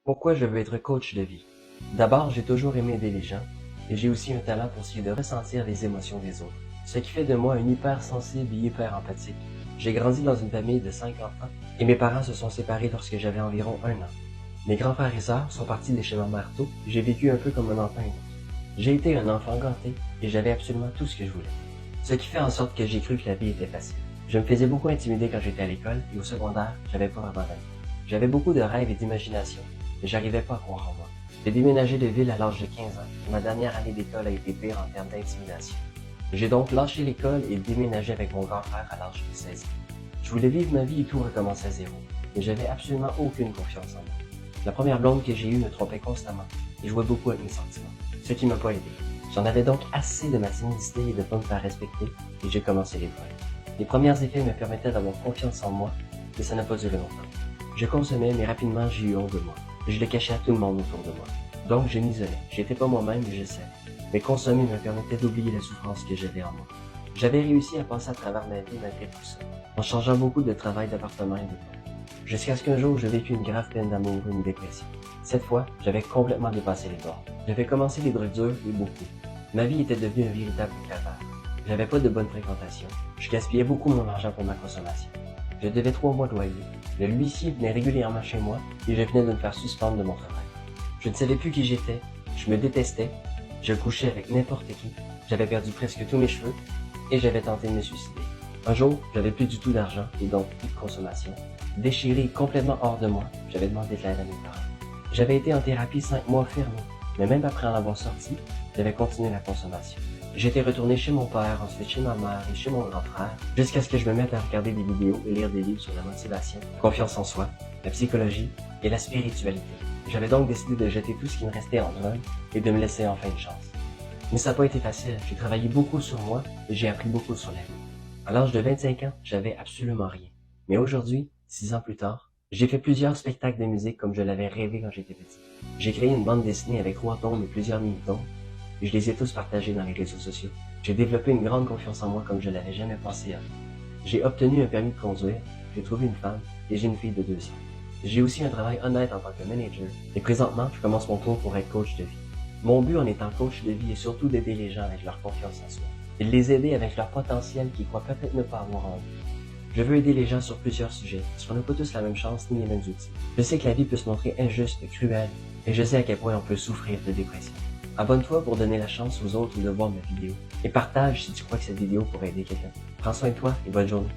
Pourquoi je veux être coach de vie? D'abord, j'ai toujours aimé aider les gens et j'ai aussi un talent pour essayer de ressentir les émotions des autres, ce qui fait de moi un hypersensible et hyper empathique. J'ai grandi dans une famille de 5 enfants et mes parents se sont séparés lorsque j'avais environ 1 an. Mes grands frères et sœurs sont partis de chez ma mère tôt et j'ai vécu un peu comme un enfant unique. J'ai été un enfant gâté et j'avais absolument tout ce que je voulais. Ce qui fait en sorte que j'ai cru que la vie était facile. Je me faisais beaucoup intimider quand j'étais à l'école et au secondaire, j'avais pas vraiment d'amis. J'avais beaucoup de rêves et d'imagination, mais j'arrivais pas à croire en moi. J'ai déménagé de ville à l'âge de 15 ans et ma dernière année d'école a été pire en termes d'intimidation. J'ai donc lâché l'école et déménagé avec mon grand frère à l'âge de 16 ans. Je voulais vivre ma vie et tout recommencer à zéro, mais j'avais absolument aucune confiance en moi. La première blonde que j'ai eue me trompait constamment et jouait beaucoup avec mes sentiments, ce qui m'a pas aidé. J'en avais donc assez de ma timidité et de pas me faire respecter et j'ai commencé les drogues. Les premiers effets me permettaient d'avoir confiance en moi, mais ça n'a pas duré longtemps. Je consommais, mais rapidement j'ai eu honte de moi. Je le cachais à tout le monde autour de moi. Donc je m'isolais. J'étais pas moi-même et je savais. Mais consommer me permettait d'oublier la souffrance que j'avais en moi. J'avais réussi à passer à travers ma vie malgré tout ça, en changeant beaucoup de travail, d'appartement et de temps. Jusqu'à ce qu'un jour je vécu une grave peine d'amour et une dépression. Cette fois, j'avais complètement dépassé les bords. J'avais commencé les drogues dures et beaucoup. Ma vie était devenue un véritable calvaire. J'avais pas de bonne fréquentation. Je gaspillais beaucoup mon argent pour ma consommation. Je devais 3 mois de loyer. Le huissier venait régulièrement chez moi et je venais de me faire suspendre de mon travail. Je ne savais plus qui j'étais, je me détestais, je couchais avec n'importe qui, j'avais perdu presque tous mes cheveux et j'avais tenté de me suicider. Un jour, j'avais plus du tout d'argent et donc plus de consommation. Déchiré complètement hors de moi, j'avais demandé de l'aide à mes parents. J'avais été en thérapie 5 mois fermé, mais même après en avoir sorti, j'avais continué la consommation. J'étais retourné chez mon père, ensuite chez ma mère et chez mon grand frère, jusqu'à ce que je me mette à regarder des vidéos et lire des livres sur la motivation, la confiance en soi, la psychologie et la spiritualité. J'avais donc décidé de jeter tout ce qui me restait en drogue et de me laisser enfin une chance. Mais ça n'a pas été facile, j'ai travaillé beaucoup sur moi et j'ai appris beaucoup sur la vie. À l'âge de 25 ans, j'avais absolument rien. Mais aujourd'hui, 6 ans plus tard, j'ai fait plusieurs spectacles de musique comme je l'avais rêvé quand j'étais petit. J'ai créé une bande dessinée avec 3 tomes et plusieurs mini-tomes, et je les ai tous partagés dans les réseaux sociaux. J'ai développé une grande confiance en moi comme je l'avais jamais pensé avant. J'ai obtenu un permis de conduire, j'ai trouvé une femme, et j'ai une fille de 2 ans. J'ai aussi un travail honnête en tant que manager, et présentement, je commence mon cours pour être coach de vie. Mon but en étant coach de vie est surtout d'aider les gens avec leur confiance en soi, et de les aider avec leur potentiel qu'ils croient peut-être ne pas avoir en eux. Je veux aider les gens sur plusieurs sujets, parce qu'on n'a pas tous la même chance ni les mêmes outils. Je sais que la vie peut se montrer injuste, cruelle, et je sais à quel point on peut souffrir de dépression. Abonne-toi pour donner la chance aux autres de voir ma vidéo, et partage si tu crois que cette vidéo pourrait aider quelqu'un. Prends soin de toi et bonne journée.